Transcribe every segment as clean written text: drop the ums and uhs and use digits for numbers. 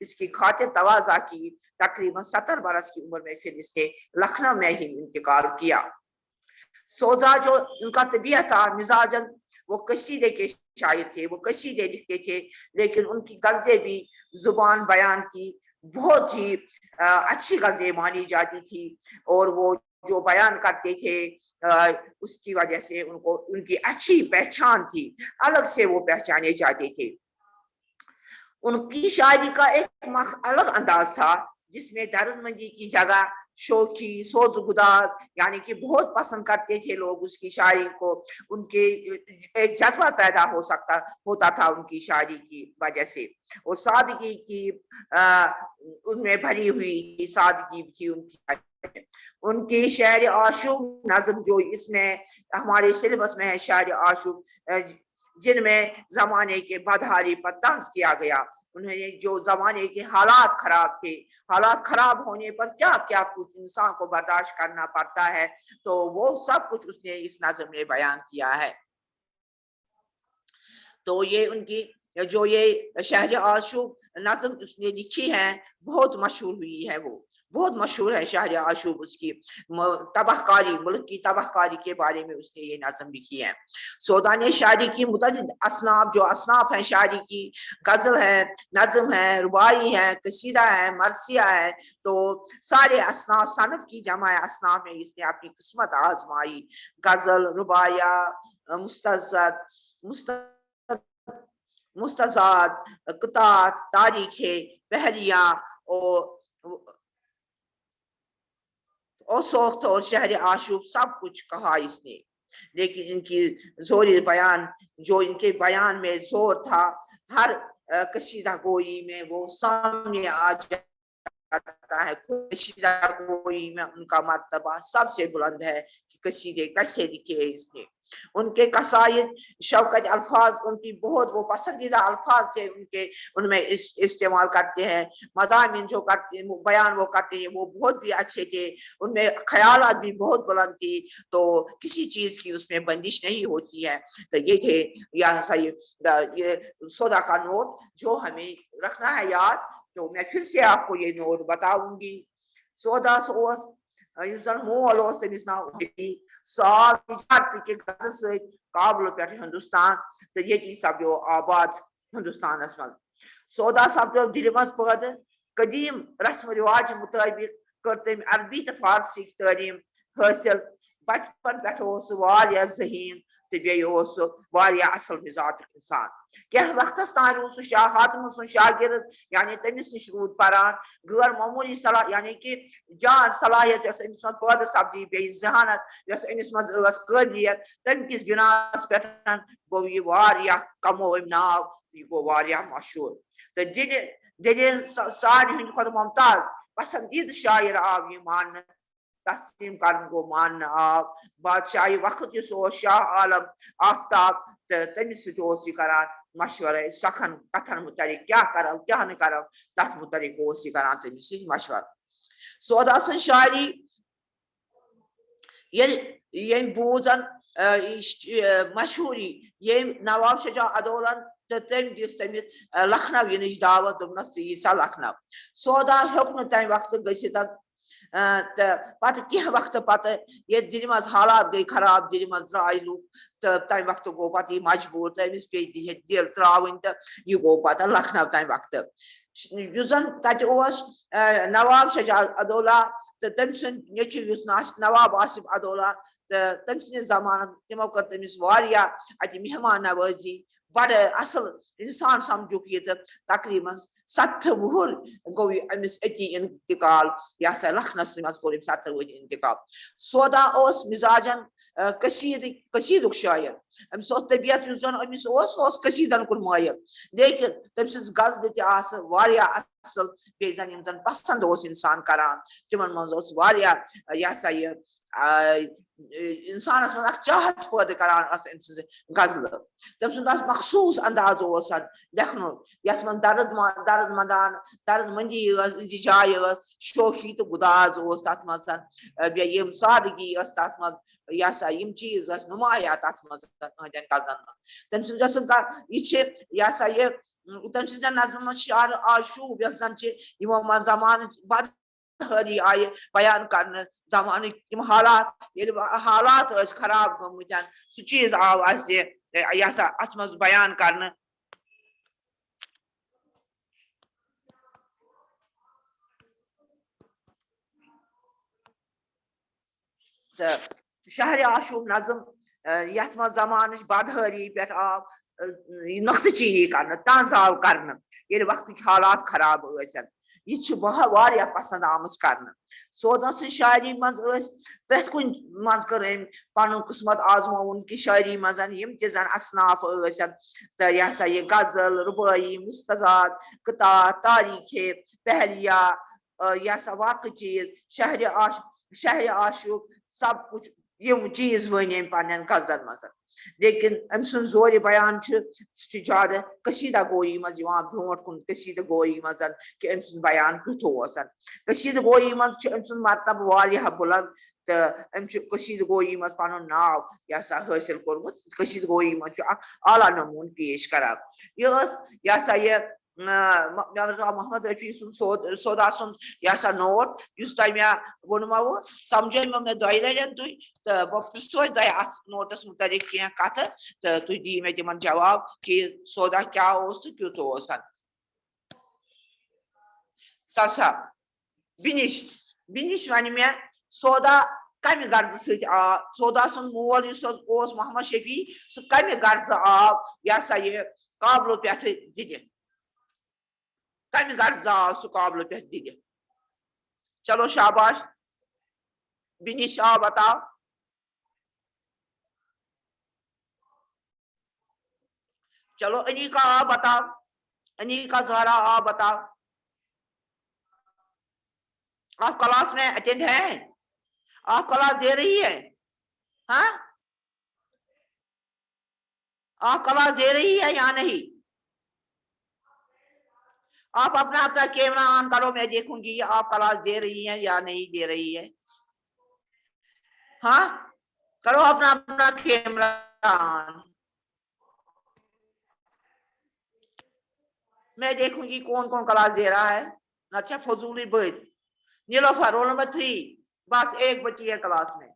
اس کی خاطر تواضع کی. تقریباً 70 برس کی عمر میں پھر اس نے لکھنؤ میں ہی انتقال کیا. سودا جو ان کا طبیعت تھا مزاجن وہ قصیدے کے شاعر تھے, وہ قصیدے لکھتے تھے, لیکن ان کی غزلیں بھی زبان بیان کی بہت ہی اچھی غزلیں مانی جاتی تھی, اور وہ جو بیان کرتے تھے اس کی وجہ سے ان کی اچھی پہچان تھی, الگ سے وہ پہچانے جاتے تھے. ان کی شاعری کا ایک الگ انداز تھا جس میں درد مندی کی جگہ شوخی سوزگدار یعنی کہ بہت پسند کرتے تھے لوگ اس کی شاعری کو. ان کے ایک جذبہ پیدا ہوتا تھا ان کی شاعری کی وجہ سے, اور سادگی کی ان میں بھری ہوئی سادگی تھی ان کی. ان کی شعر عاشق نظم جو اس میں ہمارے سلیبس میں ہے, شعر عاشق جن میں زمانے کے بدحالی پر طنز کیا گیا. انہوں نے جو زمانے کے حالات خراب تھے, حالات خراب ہونے پر کیا کیا کچھ انسان کو برداشت کرنا پڑتا ہے, تو وہ سب کچھ اس نے اس نظم میں بیان کیا ہے. تو یہ ان کی جو یہ شہر عاشق نظم اس نے لکھی ہے بہت مشہور ہوئی ہے, وہ بہت مشہور ہے شہر عاشق. اس کی تباہ کاری, ملک کی تباہ کاری کے بارے میں اس نے یہ نظم لکھی ہے. سودا نے شاعری کی متعدد اصناف جو اصناف ہیں شاعری کی, غزل ہے, نظم ہے, ربائی ہے, قصیدہ ہے, مرثیہ ہے, تو سارے اصناف صنف کی جمع اصناف میں اس نے اپنی قسمت آزمائی. غزل, ربایا, مستزاد, قطعات, تاریخیں, پہلیاں اور سوخت اور شہر عاشق سب کچھ کہا اس نے. لیکن ان کی زور بیان جو ان کے بیان میں زور تھا ہر قصیدہ گوئی میں وہ سامنے آ جاتا ہے. قصیدہ گوئی میں ان کا مرتبہ سب سے بلند ہے کہ قصیدے کیسے لکھے اس نے. ان کے قصائد شوکت الفاظ ان کی بہت وہ پسندیدہ الفاظ تھے ان میں استعمال کرتے ہیں. مضامین جو کرتے بیان وہ کرتے ہیں وہ بہت بھی اچھے تھے, ان میں خیالات بھی بہت بلند تھی, تو کسی چیز کی اس میں بندش نہیں ہوتی ہے. تو یہ تھے یہ سودا کا نوٹ جو ہمیں رکھنا ہے یاد. تو میں پھر سے آپ کو یہ نوٹ بتاؤں گی. سودا سوس مول تمس ناو قابل پہ ہندوستان تو یہ سپدو آباد ہندوستان من. سودا سپدو دل مز پید قدیم رسم رواج مطابق کر تم عربی تو فارسی تعلیم حاصل. بچپن پہ ذہین تو بیٚیہِ اصل مزاج انسان. کینٛہہ وقتس تان روٗد سُہ شاہ حاتم سُنٛد شاگرد یعنی تٔمِس نِش روٗد پران. غٲر معموٗلی صلاح یعنی کہ جان صلاحیت یۄس أمِس منٛز پٲدٕ سپدی, بیٚیہِ ذہانت یۄس أمِس منٛز ٲس قٲبلیت, تَمہِ کِس بِناس پٮ۪ٹھ گوٚو یہِ واریاہ کمو أمۍ ناو تہٕ یہِ گوٚو واریاہ مشہوٗر. تہٕ دلیل سارنٕے ہٕنٛدِ کھۄتہٕ ممتاز پسندیدٕ شاعر آو یہِ ماننہٕ, تسلیم کرن گو ماننہٕ آو. بادشاہی وقت یُس اوس شاہ عالم آفتاب تہٕ تٔمِس سۭتۍ اوس یہِ کران مشورٕ سخن کتھن متعلق کیٛاہ کرو کیٛاہ نہٕ کرو تتھ متعلق اوس یہِ کران تٔمِس سۭتۍ مشورٕ. سودا سٕنٛز شاعری ییٚمۍ بوٗزن مشہوٗری ییٚمۍ نواب شجاع الدولن تہٕ تٔمۍ دِژ تٔمِس لکھنؤ یِنٕچ دعوت, دوٚپنس ژٕ یی سا لکھنؤ. سودا ہیوٚک نہٕ تمہِ وقتہٕ گٔژھِتھ تہٕ پتہٕ کینٛہہ وقتہٕ پتہٕ ییٚلہِ دِلہِ منٛز حالات گٔے خراب, دِلہِ منٛز درٛاے لُکھ تہٕ تمہِ وقتہٕ گوٚو پتہٕ یہِ مجبوٗر, تٔمِس پیٚیہِ دِل ترٛاوٕنۍ تہٕ یہِ گوٚو پتہٕ لکھنؤ تمہِ وقتہٕ. یُس زن تتہِ اوس نواب شجاع الدولہ تہٕ تٔمۍ سُنٛد نیٚچوۍ یُس نواب آصف الدولہ تہٕ تٔمۍ سٕنٛدِس زمانس تِمو کٔر تٔمِس واریاہ اتہِ مہمان نوٲزی, بڑٕ اصل انسان سمجھُکھ یہِ تہٕ تقریٖباً 70 وُہُر گوٚو أمِس أتی انتقال. یہِ ہسا لکھنؤس منٛز کوٚر أمۍ 70 ؤہرۍ انتقال. سودا اوس مزاجن قصیٖدُک شاعر, أمِس اوس طبیعت یُس زن أمِس اوس سُہ اوس قصیٖدن کُن مٲیل, لیکن تٔمۍ سٕنٛز غزلہٕ تہِ آسہٕ واریاہ اصل, بیٚیہِ زن یِم زن پسند اوس انسان کران تِمن منٛز اوس واریاہ یہِ ہسا یہِ انسانس منٛز اکھ چاہت پٲدٕ کران ٲس أمۍ سٕنٛزِ غزلہٕ. تٔمۍ سُنٛد اکھ مخصوٗص انداز اوس لیکھنُک یتھ منٛز درد مندی ٲس, أزِچ جاے ٲس, شوخی تہٕ گُداز اوس تتھ منٛز, بیٚیہِ یِم سادگی ٲس تتھ منٛز, یہِ ہسا یِم چیٖز ٲسۍ نُمایاں تتھ منٛز أہٕنٛدٮ۪ن غزلن منٛز. تٔمۍ سٕنٛز یۄس یہِ چھِ یہِ ہسا یہِ تم سن نظم شعر آشوب یس زن یمو زمان بد حٲری آیہِ بیان کرنہٕ زمانٕکۍ تِم حالات ییٚلہِ حالات ٲسۍ خراب گٔمٕتۍ سُہ چیٖز آو اَسہِ یہِ ہسا اَتھ منٛز بیان کرنہٕ تہٕ شہرِ آشوب نظم یتھ منٛز زمانٕچ بدحٲری پٮ۪ٹھ آو نۄقطہٕ چیٖنی کرنہٕ طنز آو کرنہٕ ییٚلہِ وقتٕکۍ حالات خراب ٲسۍ یہ چھ واریاہ پسند آمٕژ کرنہٕ سودن سٕنٛز شاعری منٛز ٲسۍ پرٛٮ۪تھ کُنہِ منٛز کٔر أمۍ پنُن قٕسمت آزمووُن کہِ شاعری منٛز یِم تہِ زن اصناف ٲسۍ تہٕ یہِ ہسا یہِ غزل رُبٲیی مُستضاد قطعات تاریخے پہلیہ یہِ ہسا واقع چیٖز شہرِ آشوب سب کچھ یِم چیٖز ؤنۍ أمۍ پننٮ۪ن غزلن منٛز لیکن أمۍ سُنٛد زورِ بیان چھُ سُہ چھُ زیادٕ قصیٖدہ گویی منٛز یِوان برونٛٹھ کُن قصیٖدٕ گویی منٛز کہِ أمۍ سُنٛد بیان کیُتھ اوس قصیٖدٕ گویی منٛز چھُ أمۍ سُنٛد مرتبہٕ واریاہ بُلند تہٕ أمۍ چھُ قصیٖدٕ گویی منٛز پنُن ناو یہِ ہسا حٲصِل کوٚرمُت قصیٖدٕ گویی منٛز چھُ اکھ اعلیٰ نموٗن پیش کران یہِ ٲس یہِ ہسا یہِ محمد رفیع سُنٛد سودا سُنٛد یہِ ہسا نوٹ یُس تۄہہِ مےٚ ووٚنمو سمجھٲیمو مےٚ دۄیہِ لٹہِ تُہۍ تہٕ بہٕ پرژھوے تۄہہِ اتھ نوٹس مُتعلق کینٛہہ کتھٕ تہٕ تُہۍ دِیِو مےٚ تِمن جواب کہِ سودا کیٛاہ اوس تہٕ کیُتھ اوس تسا بِنِش ونہِ مےٚ سودا کمہِ غرضہٕ سۭتۍ آو سودا سُنٛد مول یُس اوس محمد شفیع سُہ کمہِ غرضہٕ آو یہِ ہسا یہِ کابلہٕ پٮ۪ٹھٕ دِنہِ کمہِ غرضہٕ آو سُہ کابلہٕ پٮ۪ٹھ دِنہِ چلو شاباش بِنِش آو بتاو چلو انیکا آ بتاؤ انیکا زہرا آ بتاؤ آپ کلاس میں اٹینڈ ہیں آپ کلاس دے رہی ہے ہاں آپ کلاس دے رہی ہے یا نہیں آپ اپنا کیمرہ آن کرو میں دیکھوں گی آپ کلاس دے رہی ہیں یا نہیں دے رہی ہے ہاں کرو اپنا کیمرہ آن میں دیکھوں گی کون کون کلاس دے رہا ہے اچھا فضولی بڑ نیلوفر رول نمبر 3 بس ایک بچی ہے کلاس میں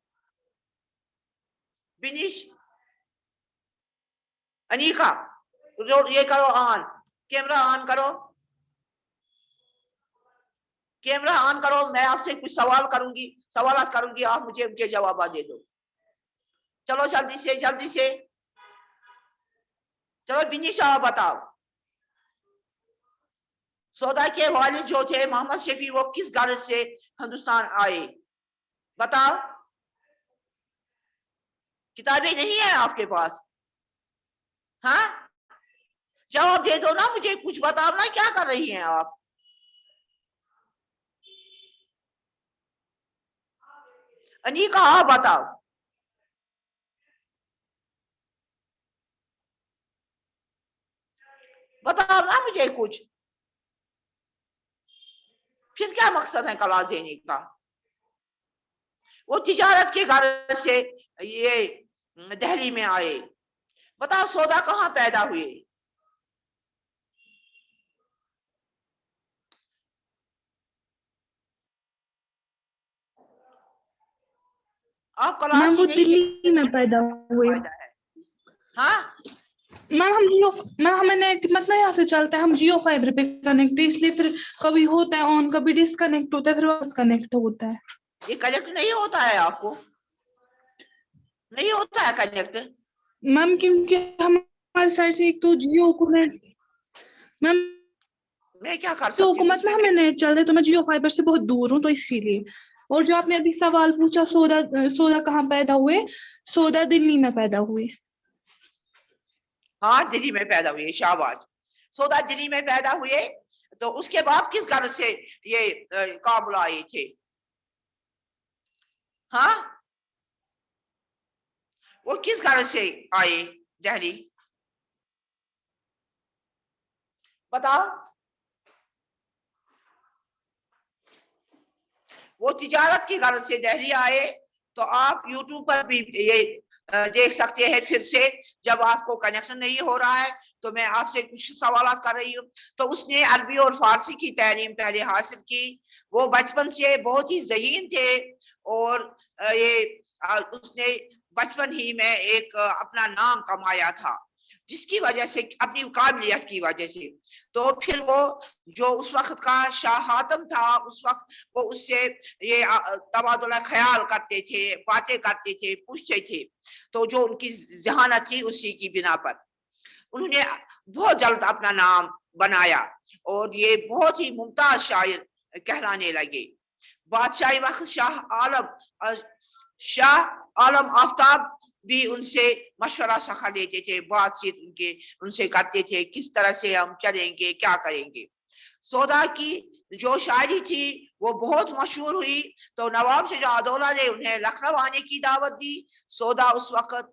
بنش انیکا یہ کرو آن کیمرہ آن کرو کیمرہ آن کرو میں آپ سے کچھ سوالات کروں گی آپ مجھے ان کے جوابات دے دو چلو جلدی سے چلو بنش آپ بتاؤ سودا کے والد جو تھے محمد شفیع وہ کس غرض سے ہندوستان آئے بتاؤ کتابیں نہیں ہیں آپ کے پاس ہاں جواب دے دو نا مجھے کچھ بتاؤ نا کیا کر رہی ہیں آپ انیکا آپ بتاؤ بتاؤ نا مجھے کچھ پھر کیا مقصد ہے کلاس دینے کا وہ تجارت کے غرض سے یہ دہلی میں آئے بتاؤ سودا کہاں پیدا ہوئے آپ میم وہ دلی میں پیدا ہوئے ہاں میم ہمیں نیٹ مطلب یہاں سے چلتا ہے ہم جیو فائبر پہ کنیکٹ ہے اس لیے پھر کبھی ہوتا ہے آن کبھی ڈسکنیکٹ ہوتا ہے پھر واپس کنیکٹ ہوتا ہے یہ کنیکٹ نہیں ہوتا ہے آپ کو نہیں ہوتا ہے کنیکٹ میم کیونکہ ہماری سائڈ سے ایک تو جیو کو میم میں کیا کر جیو سکتی کو ہوں مطلب ہمیں نیٹ چل رہا ہے تو میں جیو فائبر سے بہت دور ہوں تو اسی لیے اور جو آپ نے ابھی سوال پوچھا سودا کہاں پیدا ہوئے سودا دلی میں پیدا ہوئے ہاں دلی میں پیدا ہوئے شاباش سودا دلی میں پیدا ہوئے تو اس کے بعد کس غرض سے یہ کابل آئے تھے ہاں وہ کس غرض سے آئے دہلی بتاؤ وہ تجارت کی غرض سے دہلی آئے تو آپ یوٹیوب پر بھی یہ دیکھ سکتے ہیں پھر سے جب آپ کو کنیکشن نہیں ہو رہا ہے تو میں آپ سے کچھ سوالات کر رہی ہوں. تو اس نے عربی اور فارسی کی تعلیم پہلے حاصل کی. وہ بچپن سے بہت ہی ذہین تھے اور اس نے بچپن ہی میں ایک اپنا نام کمایا تھا جس کی وجہ سے اپنی قابلیت کی وجہ سے. تو پھر وہ جو اس وقت کا شاہ حاتم تھا اس وقت وہ اس سے یہ تبادلہ خیال کرتے تھے, باتیں کرتے تھے, پوچھتے تھے. تو جو ان کی ذہانت تھی اسی کی بنا پر انہوں نے بہت جلد اپنا نام بنایا اور یہ بہت ہی ممتاز شاعر کہلانے لگے. بادشاہی وقت شاہ عالم آفتاب بھی ان سے مشورہ سکھا دیتے تھے, بات چیت ان سے کرتے تھے کس طرح سے ہم چلیں گے, کیا کریں گے. سودا کی جو شاعری تھی وہ بہت مشہور ہوئی. تو نواب شجاع الدولہ نے انہیں لکھنؤ آنے کی دعوت دی. سودا اس وقت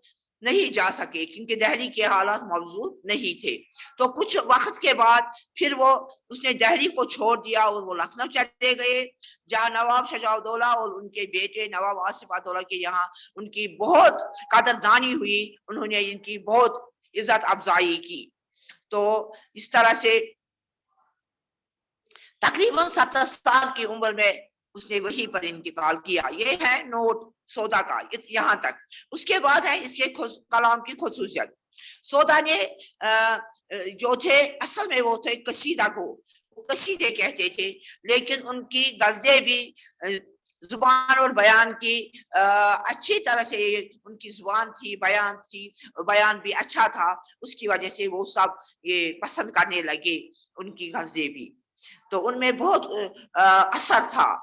نہیں جا سکے کیونکہ دہلی کے حالات موجود نہیں تھے. تو کچھ وقت کے بعد پھر اس نے دہلی کو چھوڑ دیا اور وہ لکھنؤ چلے گئے جہاں نواب شجاع الدولہ اور ان کے بیٹے نواب آصف الدولہ کے یہاں ان کی بہت قدردانی ہوئی. انہوں نے ان کی بہت عزت افزائی کی. تو اس طرح سے تقریباً 70 سال کی عمر میں اس نے وہیں پر انتقال کیا. یہ ہے نوٹ سودا کا یہاں تک. اس کے بعد ہے اس کے کلام کی خصوصیت. سودا نے جو تھے اصل میں وہ تھے قصیدہ کو, قصیدے کہتے تھے, لیکن ان کی غزلیں بھی زبان اور بیان کی اچھی طرح سے ان کی زبان تھی, بیان بھی اچھا تھا. اس کی وجہ سے وہ سب یہ پسند کرنے لگے ان کی غزلیں بھی. تو ان میں بہت اثر تھا.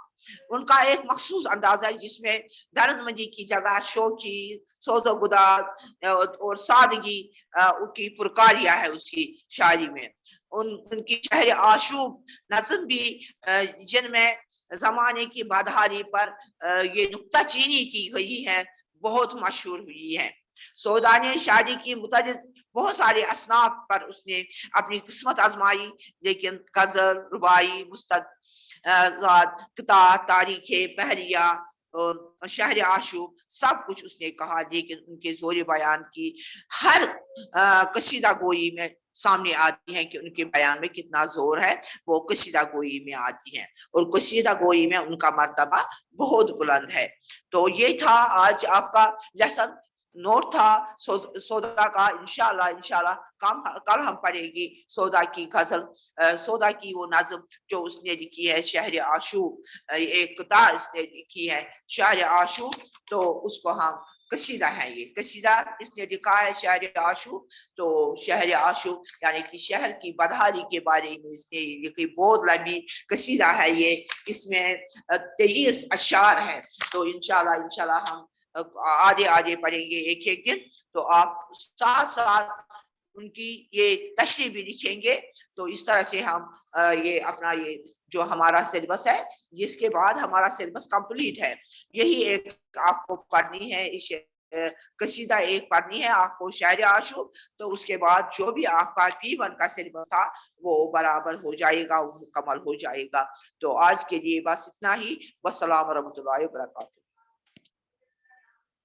ان کا ایک مخصوص انداز ہے جس میں درد مندی کی جگہ شوقی, سوز و گداز اور سادگی کی پرکاریاں ہے اس کی شاعری میں. ان کی شہر آشوب نظم بھی جن میں زمانے کی بدحالی پر یہ نکتہ چینی کی گئی ہے بہت مشہور ہوئی ہے. سودا نے شاعری کی متعدد بہت سارے اصناف پر اس نے اپنی قسمت آزمائی, لیکن غزل, رباعی, کتاب, تاریخ پہریہ اور شہر آشوب سب کچھ اس نے کہا, لیکن ان کے زور بیان کی ہر قصیدہ گوئی میں سامنے آتی ہیں کہ ان کے بیان میں کتنا زور ہے, وہ قصیدہ گوئی میں آتی ہیں اور قصیدہ گوئی میں ان کا مرتبہ بہت بلند ہے. تو یہ تھا آج آپ کا لیسن نوٹ تھا سودا کا. انشاءاللہ کل ہم پڑھے گی سودا کی غزل, سودا کی وہ نظم جو اس نے لکھی ہے شہر آشوب, ایک کتاب اس نے لکھی ہے شہر آشوب. تو اس کو ہم قصیدہ ہے, یہ قصیدہ اس نے لکھا ہے شہر آشوب. تو شہر آشوب یعنی کہ شہر کی بدحالی کے بارے میں اس نے لکھی بہت لمبی قصیدہ ہے یہ. اس میں 23 اشعار ہے. تو انشاءاللہ ہم آدھے پڑھیں گے ایک دن. تو آپ ساتھ ساتھ ان کی یہ تشریح بھی لکھیں گے. تو اس طرح سے ہم یہ اپنا یہ جو ہمارا سلیبس ہے جس کے بعد ہمارا سلیبس کمپلیٹ ہے. یہی ایک آپ کو پڑھنی ہے, قصیدہ ایک پڑھنی ہے آپ کو شاعر آشوب. تو اس کے بعد جو بھی آپ کا P1 کا سلیبس تھا وہ برابر ہو جائے گا, وہ مکمل ہو جائے گا. تو آج کے لیے بس اتنا ہی. والسلام ورحمۃ اللہ وبرکاتہ.